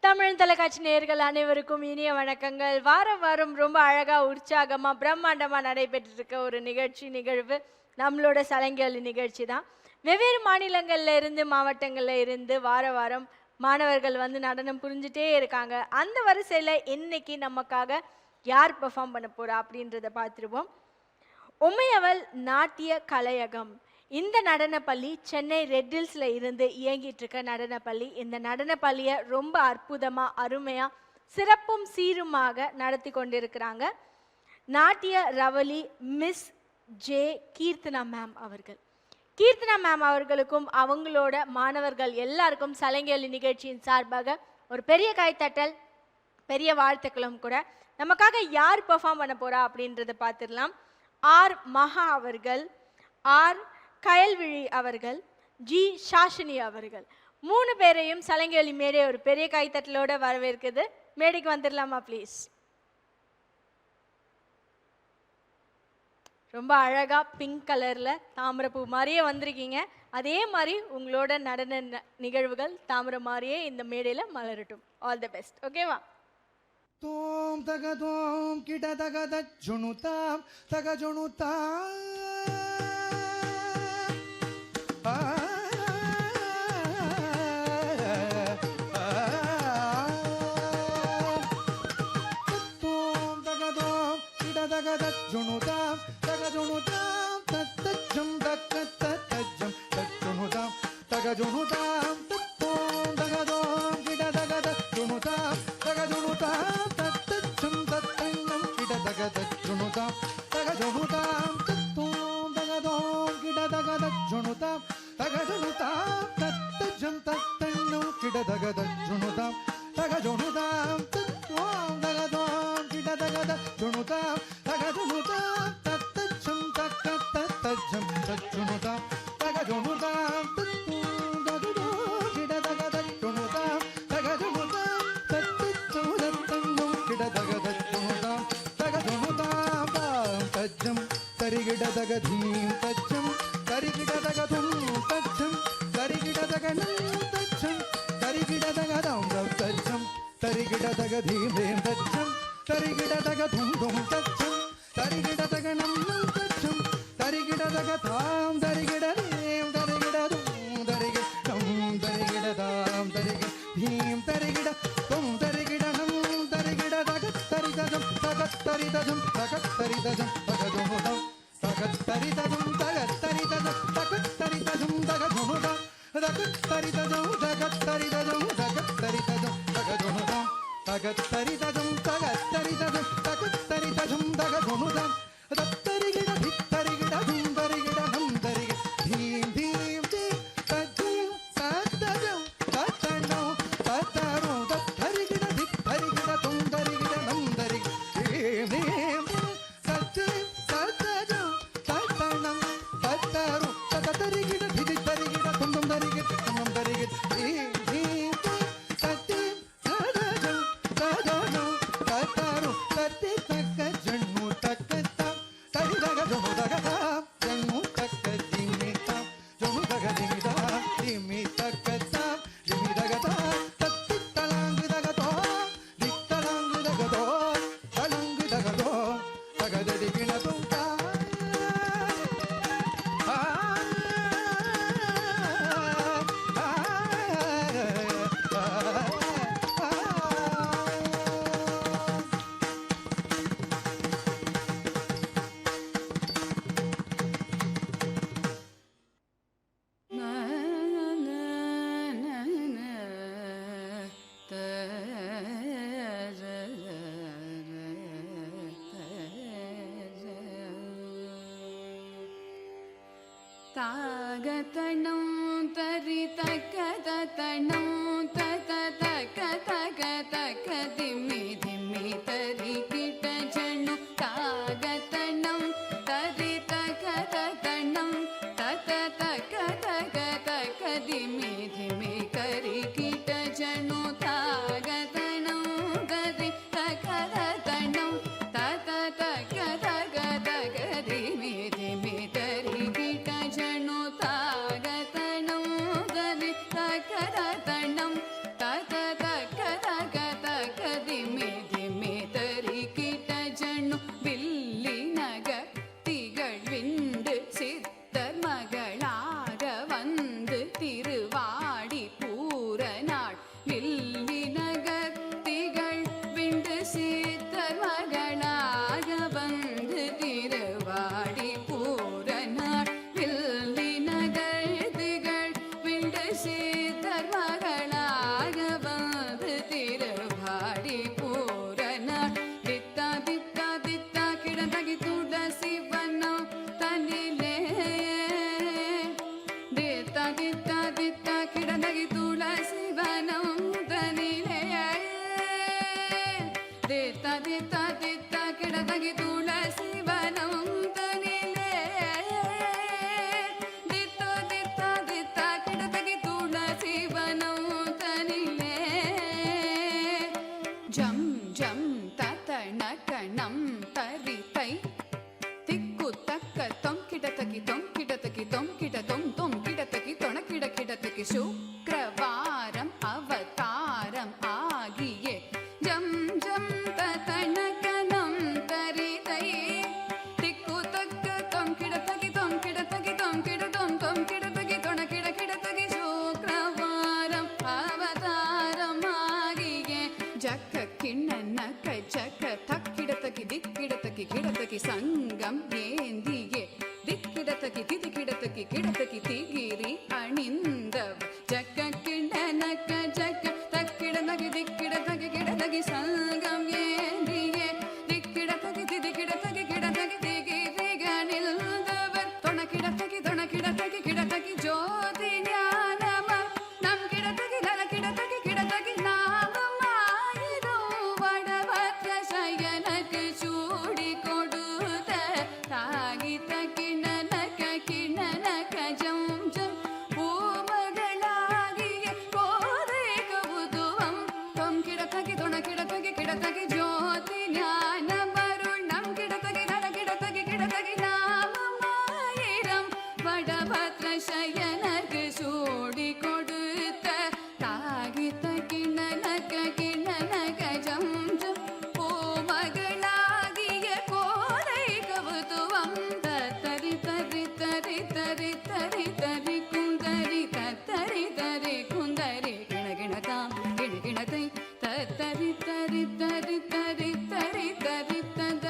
தமிழ் தொலைக்காட்சி நேயர்கள் அனைவருக்கும் இனிய வணக்கங்கள். வாரம் ரொம்ப அழகா உற்சாகமா பிரம்மாண்டமா நடைபெற்று இருக்க ஒரு நிகழ்வு நம்மளோட சலங்கேலி நிகழ்ச்சி தான். வெவ்வேறு மாநிலங்கள்ல இருந்து மாவட்டங்கள்ல இருந்து வாரம் மாணவர்கள் வந்து நடனம் புரிஞ்சுட்டே இருக்காங்க. அந்த வரிசையில இன்னைக்கு நமக்காக யார் பெர்ஃபார்ம் பண்ண போறா அப்படின்றத பார்த்துருவோம். உமையவள் நாட்டிய கலையகம். இந்த நடனப்பள்ளி சென்னை ரெட் ஹில்ஸ்ல இருந்து இயங்கிட்டு இருக்க நடனப்பள்ளி. இந்த நடனப்பள்ளியை ரொம்ப அற்புதமா அருமையா சிறப்பும் சீருமாக நடத்தி கொண்டிருக்கிறாங்க நாட்டிய ரவலி மிஸ் ஜே கீர்த்தனா மேம் அவர்கள். கீர்த்தனா மேம் அவர்களுக்கும் அவங்களோட மாணவர்கள் எல்லாருக்கும் சலங்கேலி நிகழ்ச்சியின் சார்பாக ஒரு பெரிய கைத்தட்டல், பெரிய வாழ்த்துக்களும் கூட. நமக்காக யார் பெர்ஃபார்ம் பண்ண போறா அப்படின்றத பார்த்துடலாம். ஆர் மகா அவர்கள், ஆர் கயல்விழி அவர்கள், ஜி சாஷினி அவர்கள், 3 பேரையும் சலங்கேலி மேடை ஒரு பெரிய கைத்தட்டலோட வரவேற்குது. மேடைக்கு வந்துடலாமா ப்ளீஸ்? ரொம்ப அழகா பிங்க் கலர்ல தாமரைப்பூ மாதிரியே வந்திருக்கீங்க. அதே மாதிரி உங்களோட நடன நிகழ்வுகள் தாமரை மாதிரியே இந்த மேடையில மலரட்டும். All the best. ஓகேவா? தோம் தக தோம் கிட தக தஜுணுதாம் தக ஜுணுதாம் தோம் தக தோம் கிட தக தஜுணுதாம் தக ஜுணுதாம் தத்தஜம் தக்க தத்தஜம் தஜுணுதாம் தக ஜுணுதாம் தோம் தக தோம் கிட தக தஜுணுதாம் தக ஜுணுதாம் தத்தஜம் தத்தன்னம் கிட தக தஜுணுதாம் தக ஜுணுதாம் தத்தோம் தக தோம் கிட தக தஜுணுதாம் தக ஜுணுதாம் தத்தஜம் தத்தன்னம் கிட தக தஜுணுதாம் தக ஜுணுதாம் தத்தோம் தக தோம் கிட தக தஜுணுதாம் தக ஜுணுதாம் தத்தஜம் தக்க தத்தஜம் தஜுணுதாம் தக ஜுணுதாம் தத்தோம் தக தோம் கிட தக தஜுணுதாம் தக ஜுணுதாம் தத்தஜம் தத்தன்னம் கிட தக தஜுணுதாம் தக ஜுணுதாம் தாம் தஜ்ஜம் தரிகிட தக தீம் தஜ்ஜம் தரிகிட தக தும் தஜ்ஜம் தரிகிட தக நம் தஜ்ஜம் தரிகிட தக தாம் தஜ்ஜம் தரிகிட தக தீம் தேம் தஜ்ஜம் தரிகிட தக தும் தும் தஜ்ஜம் தரிகிட தக நம் தஜ்ஜம் தரிகிட தக தாம் தரிகிட தேம் தரிகிட தும் தரிகிட நம் தரிகிட தாம் தரிகிட தீம் தரிகிட தும் தரிகிட நம் தரிகிட தக தரிதஜம் தக தரிதஜம் தக தரிதஜம் தக துமுதம் தக தரிதஜம் தக தரிதஜம் தக தரிதஜம் தக துமுதம் தக தரிதஜம் தக தரிதஜம் தக தரிதஜம் தக துமுதம் தக தரிதஜம் தக தரிதஜம் தக தரிதஜம் தக துமுதம் தத்தரிகிட தித்தரிகிட தும் தரிகிட நம் தரிகிட தீம் தீம் தீம் தஜ்ஜம் தத்தஜம் தத்தனம் தத்தரும் தத்தரிகிட தித்தரிகிட தும் தரிகிட நம் தரிகிட தீம் தீம் தஜ்ஜம் தத்தஜம் தத்தனம் தத்தரும் தத்தரிகிட தித்தரிகிட தும் தும் தரிகிட நம் தரிகிட தீம் தீம் தத்தீம் ததஜம் ததனம் தத்தரும் தத்தி தக்க ஜன்னு தக்கத்தாம் தரிதக ஜமு தகதாம் ஜன்னு தக்க ஜிமிதாம் ஜமு தக ஜிமிதாம் ஜிமி தக்கத்தாம் ஜிமி தகதாம் தத்தி தலாங்கு தகதோம் தித்தலாங்கு தகதோம் தலாங்கு தகதோம் தகதடி கிணதும் தாகதனம் தரி தக்கதனம் தத தக்க தக தக்க திம்மி திம்மி தரி கிட்ட ஜனு தாகதனம் தரி தக்கதனம் தத தக்க தக தக்க திம்மி திம்மி கரி கிட்ட ஜனு தாகதனம் தரி தக்கதனம் தத தக்க தக தக திம்மி திம்மி தரி கிட்ட ஜனு தாகதனம் தரி தக்கதனம் தத தக்கத கிடதகி திகிரி அணிந்தவ ஜக்க கிடனக ஜக்க தக்கிடதகி திக்கிடதகி கிடதகி சங்கம் ஏந்தியே திக்கிடதகி திக்கிடதகி கிடதகி திகிரிகனில்தவர் தொணக்கிடதகி தொணக்கிடதகி கிடதகி ஜோதி ஞானம நம் கிடதகி நல கிடதகி கிடதகி நாமமாயிரும் வடவற்ற சயனக்கு சூடி கொடுத்த தாகித்த கிணனக கிணனக ஜம் ஜம் பூமகளாகிய கோதை கவுதுவம் தொம் கிடதகி தொணக்கிடதகி கிடதகி ஜோதி ஞானமருள் நம் கிடதகி நல கிடதகி கிடதகி நாமமாயிரம் வடபத்ர சயனக்கு சூடி கொடுத்த தாகித்த கிணனக கிணனக ஜம் ஜம் பூமகளாகிய கோதை கவுதுவம் தத்தரி தரி தரி தரி தரி தரி குந்தரி தத்தரி தரி குந்தரி கிணகிணதாம் கிணகிணதை தத்தரி தரி தரி தரி தரி தரி தத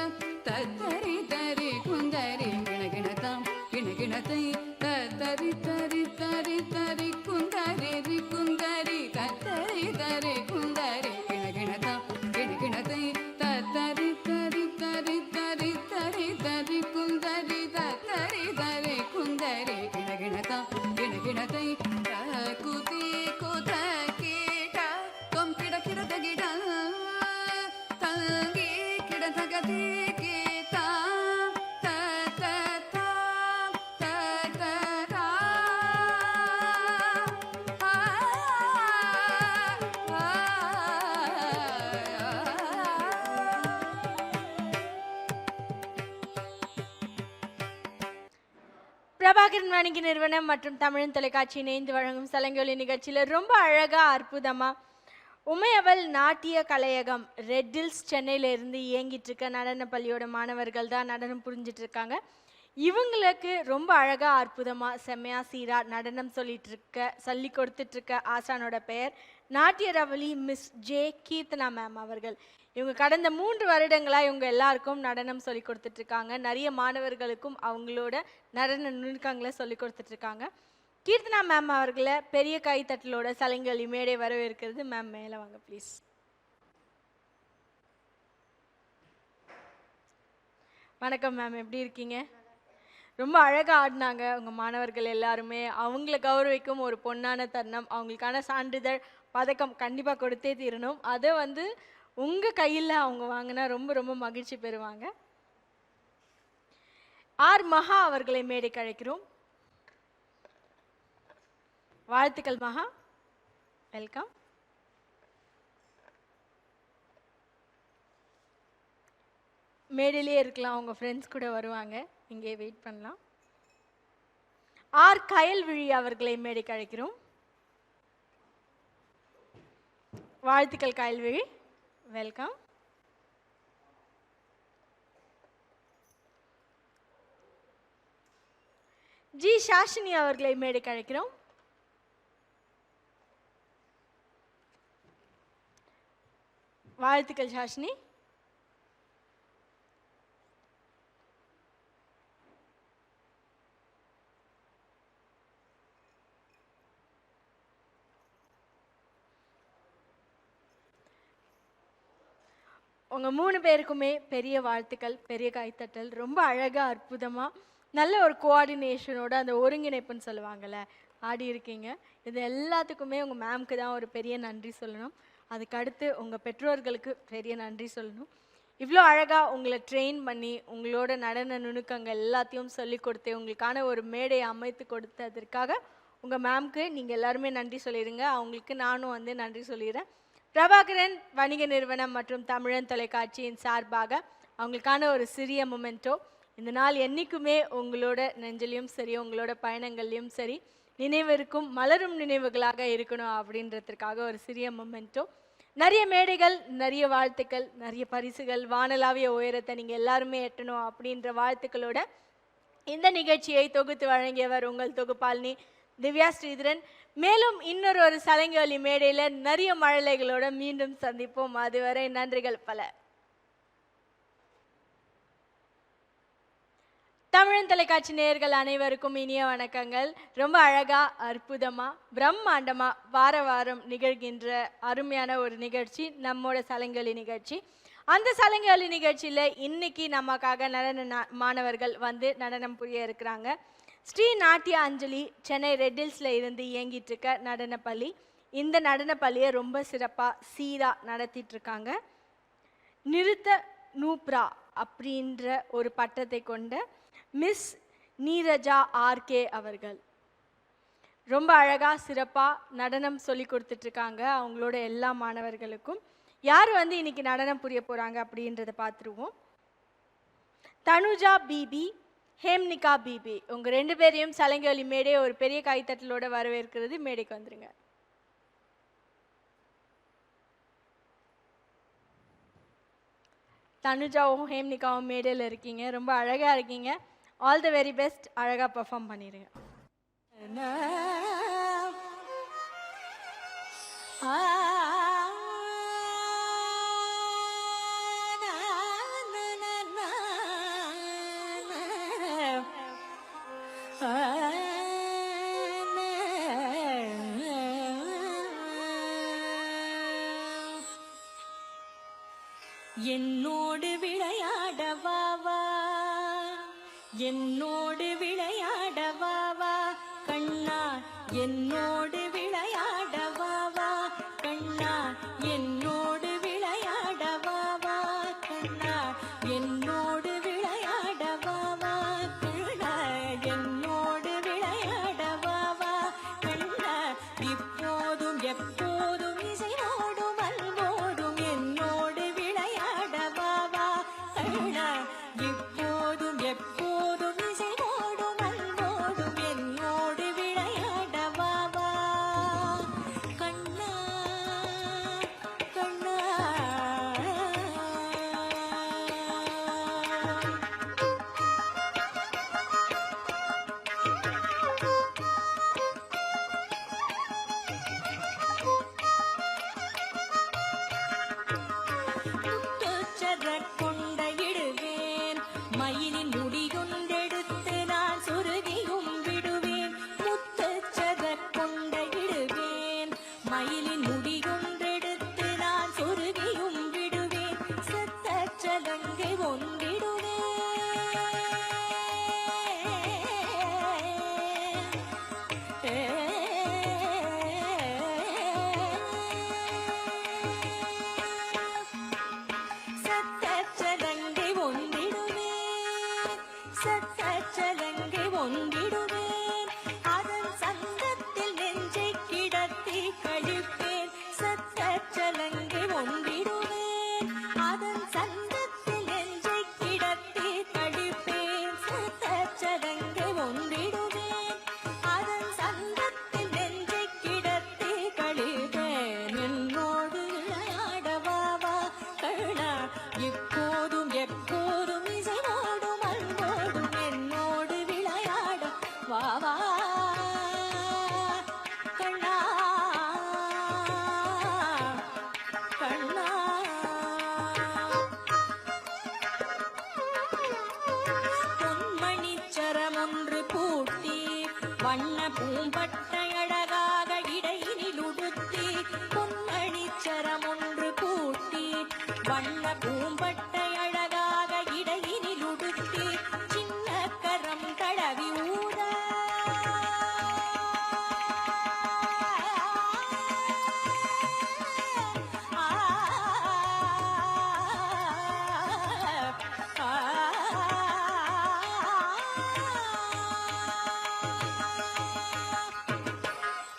தத்தரி தரி குந்தரி கிணகிணதாம் கிணகிணதை தத்தரி தரி தரி தரி குந்தரி ரி குந்தரி தத்தரி தரி குந்தரி கிணகிணதாம் கிணகிணதை தத்தரி தரி தரி தரி தரி தரி குந்தரி தத்தரி தரி குந்தரி கிணகிணதாம் கிணகிணதை குதி குத கீட தொம் கிட கிடதகிட தங்கி கிடதகதி கீதா த த தா த த ரா ஆ ஆ பிரபாகரன் வணிக நிறுவனம் மற்றும் தமிழன் தொலைக்காட்சி இணைந்து வழங்கும் சலங்கொலி நிகழ்ச்சியில ரொம்ப அழகா அற்புதமா உமையவள் நாட்டிய கலையகம் ரெட் ஹில்ஸ் சென்னையில இருந்து இயங்கிட்டு இருக்க நடன பள்ளியோட மாணவர்கள் தான் நடனம் புரிஞ்சிட்டு இருக்காங்க. இவங்களுக்கு ரொம்ப அழகா அற்புதமா செம்மையா சீரா நடனம் சொல்லி கொடுத்துட்டு இருக்க ஆசானோட பெயர் நாட்டிய ரவலி மிஸ் ஜே கீர்த்தனா மேம் அவர்கள். இவங்க கடந்த 3 வருடங்களா இவங்க எல்லாருக்கும் நடனம் சொல்லி கொடுத்துட்டு இருக்காங்க. நிறைய மாணவர்களுக்கும் அவங்களோட நடன நுணுக்கங்களை சொல்லி கொடுத்துட்டு இருக்காங்க. கீர்த்தனா மேம் அவர்களை பெரிய கைத்தட்டலோட சலங்கொலி மேடை வரவேற்கிறது. மேம் மேலே வாங்க ப்ளீஸ். வணக்கம் மேம், எப்படி இருக்கீங்க? ரொம்ப அழகாக ஆடினாங்க உங்கள் மாணவர்கள் எல்லாருமே. அவங்கள கௌரவிக்கும் ஒரு பொன்னான தருணம். அவங்களுக்கான சான்றிதழ் பதக்கம் கண்டிப்பாக கொடுத்தே தீரணும். அதை உங்கள் கையில் அவங்க வாங்கினா ரொம்ப ரொம்ப மகிழ்ச்சி பெறுவாங்க. ஆர் மகா அவர்களை மேடைக்கு அழைக்கிறோம். வாழ்த்துக்கள் மகா, வெல்கம். மேடையிலே இருக்கலாம், உங்கள் ஃப்ரெண்ட்ஸ் கூட வருவாங்க, இங்கே வெயிட் பண்ணலாம். ஆர் கயல்விழி அவர்களை மேடைக்கு அழைக்கிறோம். வாழ்த்துக்கள் கயல்விழி, வெல்கம். ஜி சாஷினி அவர்களை மேடைக்கு அழைக்கிறோம். வாழ்த்துக்கள் சாஷினி. உங்கள் 3 பேருக்குமே பெரிய வாழ்த்துக்கள், பெரிய கைத்தட்டல். ரொம்ப அழகாக அற்புதமாக நல்ல ஒரு கோஆர்டினேஷனோட அந்த ஒருங்கிணைப்புன்னு சொல்லுவாங்கள்ல, ஆடி இருக்கீங்க. இது எல்லாத்துக்குமே உங்கள் மேம்க்கு தான் ஒரு பெரிய நன்றி சொல்லணும். அதுக்கடுத்து உங்கள் பெற்றோர்களுக்கு பெரிய நன்றி சொல்லணும். இவ்வளோ அழகாக உங்களை ட்ரெயின் பண்ணி உங்களோட நடன நுணுக்கங்கள் எல்லாத்தையும் சொல்லி கொடுத்து உங்களுக்கான ஒரு மேடையை அமைத்து கொடுத்ததற்காக உங்கள் மேம்க்கு நீங்கள் எல்லாருமே நன்றி சொல்லிடுங்க. அவங்களுக்கு நானும் நன்றி சொல்லிடுறேன். பிரபாகரன் வணிக நிறுவனம் மற்றும் தமிழன் தொலைக்காட்சியின் சார்பாக அவங்களுக்கான ஒரு சிறிய மொமெண்டோ. இந்த நாள் என்றைக்குமே உங்களோட நெஞ்சிலையும் சரி, உங்களோட பயணங்கள்லையும் சரி, நினைவிற்கும் மலரும் நினைவுகளாக இருக்கணும் அப்படின்றதுக்காக ஒரு சிறிய மொமெண்டோ. நிறைய மேடைகள், நிறைய வாழ்த்துக்கள், நிறைய பரிசுகள், வானலாவிய உயரத்தை நீங்கள் எல்லாருமே எட்டணும் அப்படின்ற வாழ்த்துக்களோட இந்த நிகழ்ச்சியை தொகுத்து வழங்கியவர் உங்கள் தொகுப்பாளினி திவ்யா ஸ்ரீதரன். மேலும் இன்னொரு சலங்கொலி மேடையில் நிறைய மழலைகளோட மீண்டும் சந்திப்போம். அதுவரை நன்றிகள் பல. தமிழன் தொலைக்காட்சி நேயர்கள் அனைவருக்கும் இனிய வணக்கங்கள். ரொம்ப அழகா, அற்புதமா, பிரம்மாண்டமா வார வாரம் நிகழ்கின்ற அருமையான ஒரு நிகழ்ச்சி நம்மோட சலங்கொலி நிகழ்ச்சி. அந்த சலங்கொலி நிகழ்ச்சியில் இன்னைக்கு நமக்காக நடன மாணவர்கள் வந்து நடனம் புரிய இருக்கிறாங்க. ஸ்ரீ நாட்டிய அஞ்சலி சென்னை ரெட்டில்ஸில் இருந்து இயங்கிட்டு இருக்க நடனப்பள்ளி. இந்த நடனப்பள்ளியை ரொம்ப சிறப்பாக சீராக நடத்திட்டு இருக்காங்க. நிருத்த நூப்ரா அப்படின்ற ஒரு பட்டத்தை கொண்ட மிஸ் நீரஜா ஆர்கே அவர்கள் ரொம்ப அழகாக சிறப்பாக நடனம் சொல்லி கொடுத்துட்ருக்காங்க அவங்களோட எல்லா மாணவர்களுக்கும். யார் வந்து இன்னைக்கு நடனம் புரிய போகிறாங்க அப்படின்றத பார்த்துருவோம். தனுஜா பிபி, ஹேம்னிகா பிபி, உங்கள் 2 பேரையும் சலங்கொலி மேடை ஒரு பெரிய கைத்தட்டலோட வரவேற்கிறது. மேடைக்கு வந்துருங்க. தனுஜாவும் ஹேம்னிகாவும் மேடையில் இருக்கீங்க. ரொம்ப அழகாக இருக்கீங்க. All the very best. அழகாக பெர்ஃபார்ம் பண்ணிடுங்க. என்னோடு விளையாட வா வா, என்னோடு விளையாட வா வா கண்ணா, என்னோடு விளையாட வா வா கண்ணா, என்னோடு விளையாட வா வா கண்ணா, என்னோடு விளையாட வா வா கண்ணா, என்னோடு விளையாட வா வா கண்ணா, இப்போதும் எப்போதும் இசையோடும் அன்போடும் என்னோடு விளையாட வா வா கண்ணா, இப்போதும் எப்போதும் இசையோடும் அன்போடும் என்னோடு விளையாட வா வா கண்ணா கண்ணா. முத்துச்சரக் கொண்ட இடுவேன், மயிலின் முடியொன்றெடுத்து நான் சொருகியும் விடுவேன். முத்துச்சரக் கொண்ட இடுவேன், மயிலின் முடியொன்றெடுத்து நான் சொருகியும் விடுவேன். செத்தச் சலங்கை சத்தச்சலங்கை ஒன்றிடுவேன், அதன் சந்தத்தில் நெஞ்சை கிடத்தி கழிப்பேன். சத்தச்சலங்கை ஒன்றிடுவேன், அதன் சந்தத்தில் நெஞ்சை கிடத்தி கழிப்பேன். சத்தச்சலங்கை ஒன்றிடுவேன், அதன் சந்தத்தில் நெஞ்சை கிடத்தி கழிப்பேன். என்னோடு விளையாட வா வா கண்ணா, இப்போதும் எப்போதும் இசையோடும் அன்போடும் என்னோடு விளையாட வா வா கண்ணா கண்ணா. பொன்மணிச்சரம் ஒன்று பூட்டி, வண்ண பூம்பட்டை அழகாக இடையினில் உடுத்தி. பொன்மணிச்சரம் ஒன்று பூட்டி, வண்ண பூம்பட்டை அழகாக இடையினில் உடுத்தி. சின்ன கரம் தடவி ஊத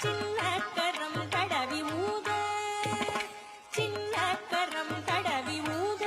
சின்ன கரம் தடவி ஊத, சின்ன கரம் தடவி ஊத,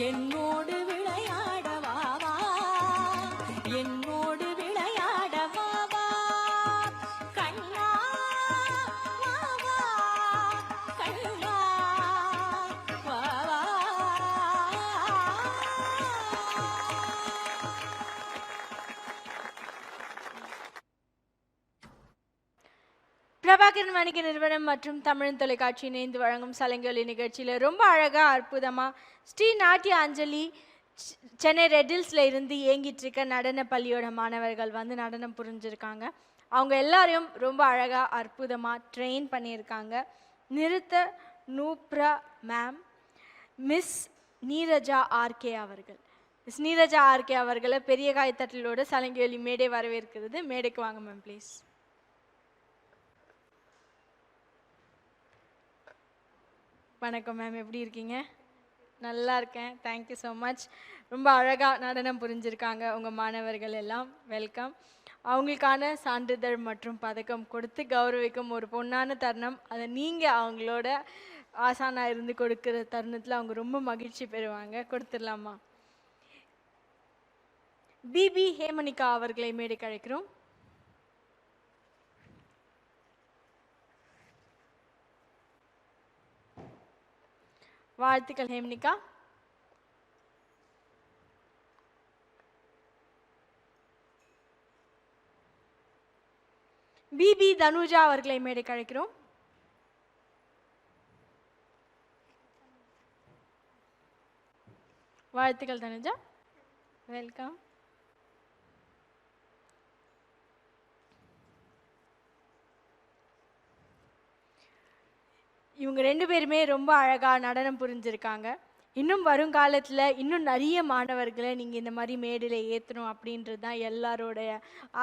என்னோடு விளையாட வா வா என்னோடு விளையாட வா வா கண்ணா வா வா கண்ணா வா வா பிரபாகரன் வணிக நிறுவனம் மற்றும் தமிழ் தொலைக்காட்சி இணைந்து வழங்கும் சலங்கொலி நிகழ்ச்சியில் ரொம்ப அழகாக அற்புதமாக ஸ்ரீ நாட்டிய அஞ்சலி சென்னை ரெட்டில்ஸில் இருந்து இயங்கிட்டு இருக்க நடன பள்ளியோட மாணவர்கள் வந்து நடனம் புரிஞ்சிருக்காங்க. அவங்க எல்லாரையும் ரொம்ப அழகாக அற்புதமாக ட்ரெயின் பண்ணியிருக்காங்க. நிறுத்த Nubra ma'am, miss Neeraja RK அவர்கள். மிஸ் நீரஜா ஆர்கே அவர்களை பெரிய காய்த்தட்டலோட சலங்கொலி மேடை வரவேற்கிறது. மேடைக்கு வாங்க மேம் ப்ளீஸ். வணக்கம் மேம், எப்படி இருக்கீங்க? நல்லா இருக்கேன், தேங்க்யூ ஸோ மச். ரொம்ப அழகாக நடனம் புரிஞ்சிருக்காங்க உங்கள் மாணவர்கள் எல்லாம். வெல்கம். அவங்களுக்கான சான்றிதழ் மற்றும் பதக்கம் கொடுத்து கௌரவிக்கும் ஒரு பொன்னான தருணம். அதை நீங்கள் அவங்களோட ஆசானாக இருந்து கொடுக்குற தருணத்தில் அவங்க ரொம்ப மகிழ்ச்சி பெறுவாங்க. கொடுத்துடலாமா? பிபி ஹேமனிகா அவர்களை மேடைக்கு அழைக்கிறோம். வாழ்த்துக்கள் ஹேமனிகா. பிபி தனுஜா அவர்களை மேடைக்கு அழைக்கிறோம். வாழ்த்துக்கள் தனுஜா, வெல்கம். இவங்க ரெண்டு பேருமே ரொம்ப அழகாக நடனம் புரிஞ்சிருக்காங்க. இன்னும் வருங்காலத்தில் இன்னும் நிறைய மாணவர்களை நீங்கள் இந்த மாதிரி மேடையில் ஏற்றணும் அப்படின்றது தான் எல்லாரோடைய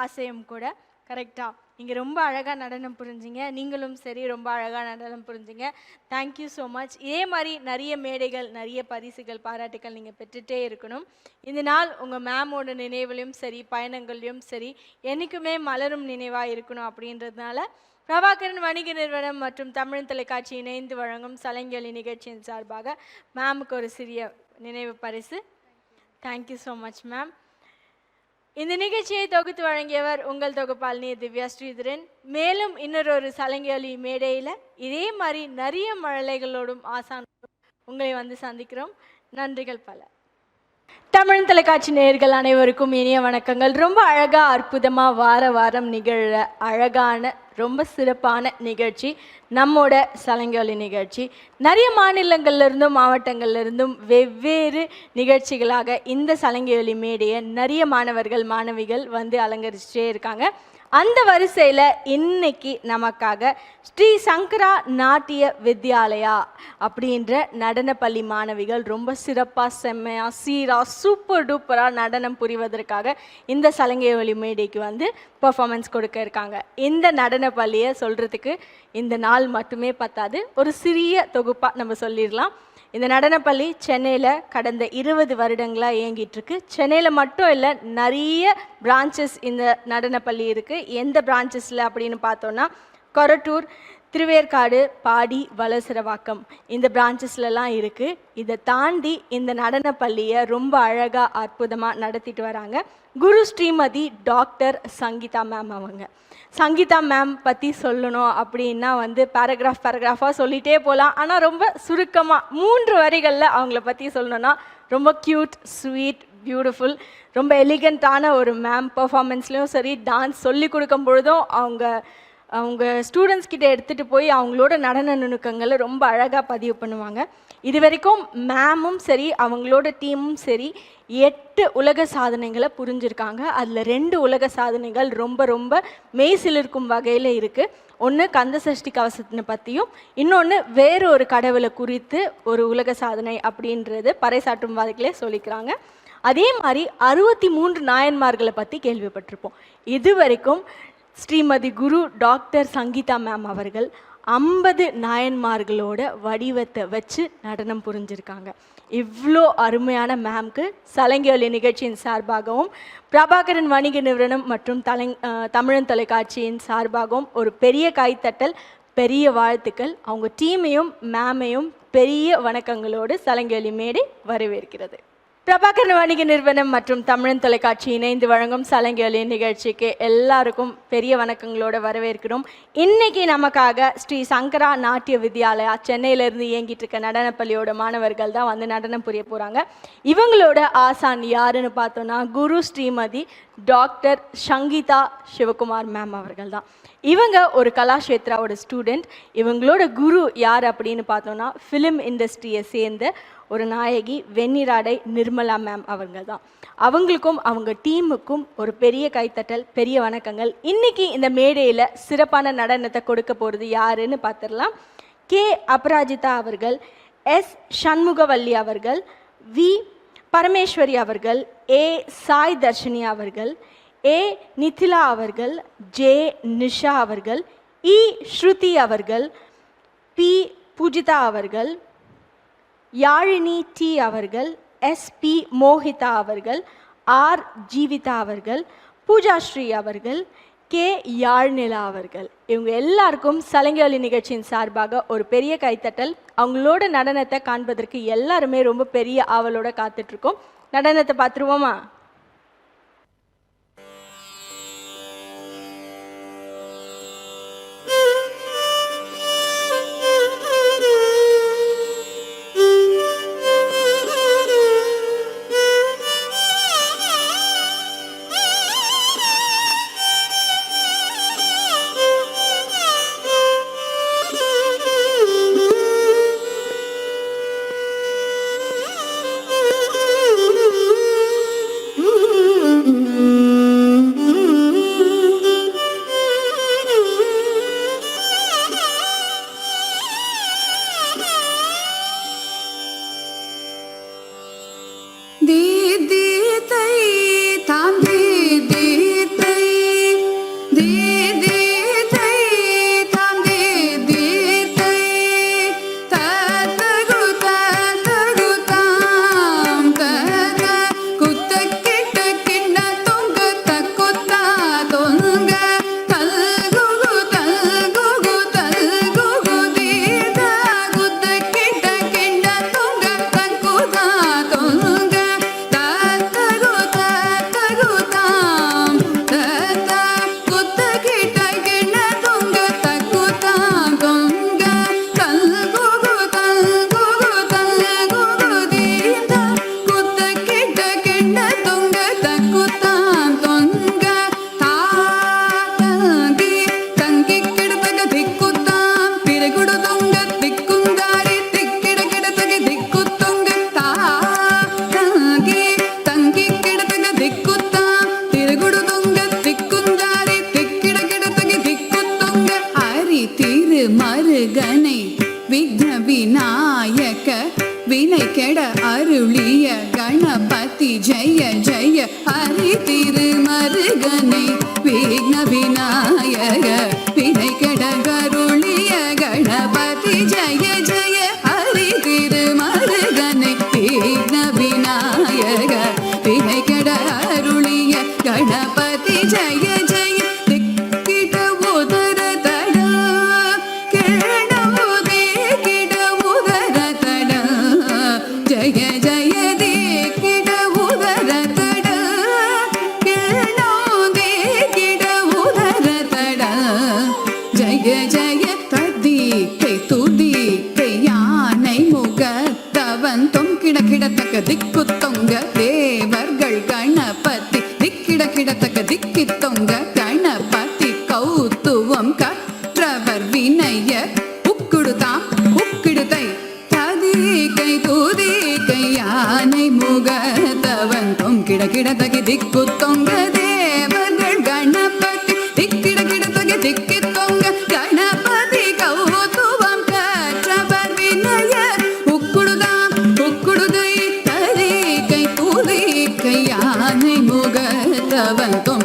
ஆசையும் கூட. கரெக்டாக நீங்கள் ரொம்ப அழகாக நடனம் புரிஞ்சிங்க. நீங்களும் சரி ரொம்ப அழகாக நடனம் புரிஞ்சிங்க. Thank you so much. இதே மாதிரி நிறைய மேடைகள், நிறைய பரிசுகள், பாராட்டுகள் நீங்கள் பெற்றுட்டே இருக்கணும். இந்த நாள் உங்கள் மேமோட நினைவுலையும் சரி, பயணங்கள்லையும் சரி என்றைக்குமே மலரும் நினைவாக இருக்கணும். அப்படின்றதுனால பிரபாகரன் வணிக நிறுவனம் மற்றும் தமிழ் தொலைக்காட்சி இணைந்து வழங்கும் சலங்கொலி நிகழ்ச்சியின் சார்பாக மேமுக்கு ஒரு சிறிய நினைவு பரிசு. Thank you so much ma'am. இந்த நிகழ்ச்சியை தொகுத்து வழங்கியவர் உங்கள் தொகுப்பாளினி திவ்யா ஸ்ரீதரன். மேலும் இன்னொரு சலங்கொலி மேடையில் இதே மாதிரி நிறைய மழலைகளோடும் ஆசானோடும் உங்களை வந்து சந்திக்கிறோம். நன்றிகள் பல. தமிழ் தொலைக்காட்சி நேயர்கள் அனைவருக்கும் இனிய வணக்கங்கள். ரொம்ப அழகாக அற்புதமாக வார வாரம் நிகழ அழகான ரொம்ப சிறப்பான நிகழ்ச்சி நம்மோட சலங்கொலி நிகழ்ச்சி. நிறைய மாநிலங்கள்லேருந்தும் மாவட்டங்கள்லேருந்தும் வெவ்வேறு நிகழ்ச்சிகளாக இந்த சலங்கொலி மேடையை நிறைய மாணவர்கள் மாணவிகள் வந்து அலங்கரிச்சுட்டே இருக்காங்க. அந்த வரிசையில் இன்னைக்கு நமக்காக ஸ்ரீ சங்கரா நாட்டிய வித்யாலயா அப்படின்ற நடனப்பள்ளி மாணவிகள் ரொம்ப சிறப்பாக, செம்மையாக, சீராக, சூப்பர் டூப்பராக நடனம் புரிவதற்காக இந்த சலங்கொலி மேடைக்கு வந்து பர்ஃபார்மன்ஸ் கொடுக்க இருக்காங்க. இந்த நடனப்பள்ளியை சொல்கிறதுக்கு இந்த நாள் மட்டுமே பத்தாது, ஒரு சிறிய தொகுப்பாக நம்ம சொல்லிடலாம். இந்த நடனப்பள்ளி சென்னையில் கடந்த 20 வருடங்களாக இயங்கிட்டுருக்கு. சென்னையில் மட்டும் இல்லை, நிறைய பிரான்ச்சஸ் இந்த நடனப்பள்ளி இருக்குது. எந்த பிரான்ச்சஸில் அப்படின்னு பார்த்தோன்னா கொரட்டூர், திருவேற்காடு, பாடி, வலசரவாக்கம் இந்த பிரான்ச்சஸ்லலாம் இருக்குது. இதை தாண்டி இந்த நடனப்பள்ளியை ரொம்ப அழகாக அற்புதமாக நடத்திட்டு வராங்க குரு ஸ்ரீமதி டாக்டர் சங்கீதா மேம். அவங்க சங்கீதா மேம் பற்றி சொல்லணும் அப்படின்னா வந்து பேராகிராஃபாக சொல்லிகிட்டே போகலாம். ஆனால் ரொம்ப சுருக்கமாக 3 வரிகளில் அவங்கள பற்றி சொல்லணுன்னா ரொம்ப க்யூட், ஸ்வீட், பியூட்டிஃபுல், ரொம்ப எலிகண்ட்டான ஒரு மேம். பர்ஃபார்மன்ஸ்லேயும் சரி, டான்ஸ் சொல்லி கொடுக்கும் பொழுதும் அவங்க ஸ்டூடெண்ட்ஸ் கிட்ட எடுத்துகிட்டு போய் அவங்களோட நடன நுணுக்கங்களை ரொம்ப அழகாக பதிவு பண்ணுவாங்க. இது வரைக்கும் மேமும் சரி, அவங்களோட டீமும் சரி 8 உலக சாதனைகளை புரிஞ்சிருக்காங்க. அதில் 2 உலக சாதனைகள் ரொம்ப ரொம்ப மெய்சிலிருக்கும் வகையில் இருக்குது. ஒன்று கந்தசஷ்டி கவசத்தினை பற்றியும், இன்னொன்று வேறு ஒரு கடவுளை குறித்து ஒரு உலக சாதனை அப்படின்றது பறைசாற்றும் வகையிலே சொல்லிக்கிறாங்க. அதே மாதிரி 63 நாயன்மார்களை பற்றி கேள்விப்பட்டிருப்போம். இது வரைக்கும் ஸ்ரீமதி குரு டாக்டர் சங்கீதா மேம் அவர்கள் 50 நாயன்மார்களோட வடிவத்தை வச்சு நடனம் புரிஞ்சிருக்காங்க. இவ்வளோ அருமையான மேம்க்கு சலங்கொலி நிகழ்ச்சியின் சார்பாகவும் பிரபாகரன் வணிக நிறுவனம் மற்றும் தமிழன் தொலைக்காட்சியின் சார்பாகவும் ஒரு பெரிய கைத்தட்டல், பெரிய வாழ்த்துக்கள். அவங்க டீமையும் மேமையும் பெரிய வணக்கங்களோடு சலங்கேலி மேடை வரவேற்கிறது. பிரபாகரன் வணிக நிறுவனம் மற்றும் தமிழன் தொலைக்காட்சி இணைந்து வழங்கும் சலங்கேலி நிகழ்ச்சிக்கு எல்லாருக்கும் பெரிய வணக்கங்களோடு வரவேற்கிறோம். இன்னைக்கு நமக்காக ஸ்ரீ சங்கரா நாட்டிய வித்யாலயா சென்னையிலேருந்து இயங்கிட்டு இருக்க நடனப்பள்ளியோட மாணவர்கள் தான் வந்து நடனம் புரிய போகிறாங்க. இவங்களோட ஆசான் யாருன்னு பார்த்தோன்னா குரு ஸ்ரீமதி டாக்டர் சங்கீதா சிவகுமார் மேம் அவர்கள் தான். இவங்க ஒரு கலாஷேத்ராவோட ஸ்டூடெண்ட். இவங்களோட குரு யார் அப்படின்னு பார்த்தோன்னா ஃபிலிம் இண்டஸ்ட்ரியை சேர்ந்த ஒரு நாயகி வெண்ணிராடை நிர்மலா மேம் அவங்க தான். அவங்களுக்கும் அவங்க டீமுக்கும் ஒரு பெரிய கைத்தட்டல், பெரிய வணக்கங்கள். இன்னைக்கு இந்த மேடையில் சிறப்பான நடனத்தை கொடுக்க போகிறது யாருன்னு பார்த்துடலாம். கே அபராஜிதா அவர்கள், எஸ் சண்முகவல்லி அவர்கள், வி பரமேஸ்வரி அவர்கள், ஏ சாய் தர்ஷினி அவர்கள், ஏ நிதிலா அவர்கள், ஜே நிஷா அவர்கள், இ ஸ்ருதி அவர்கள், பி பூஜிதா அவர்கள், யாழினி டி அவர்கள், எஸ்பி மோஹிதா அவர்கள், ஆர் ஜீவிதா அவர்கள், பூஜாஸ்ரீ அவர்கள், கே யாழ்நிலா அவர்கள். இவங்க எல்லாருக்கும் சலங்கேலி நிகழ்ச்சியின் சார்பாக ஒரு பெரிய கைத்தட்டல். அவங்களோட நடனத்தை காண்பதற்கு எல்லாருமே ரொம்ப பெரிய ஆவலோட காத்துட்ருக்கோம். நடனத்தை பார்த்துருவோமா?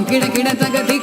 கிட கிட தகதி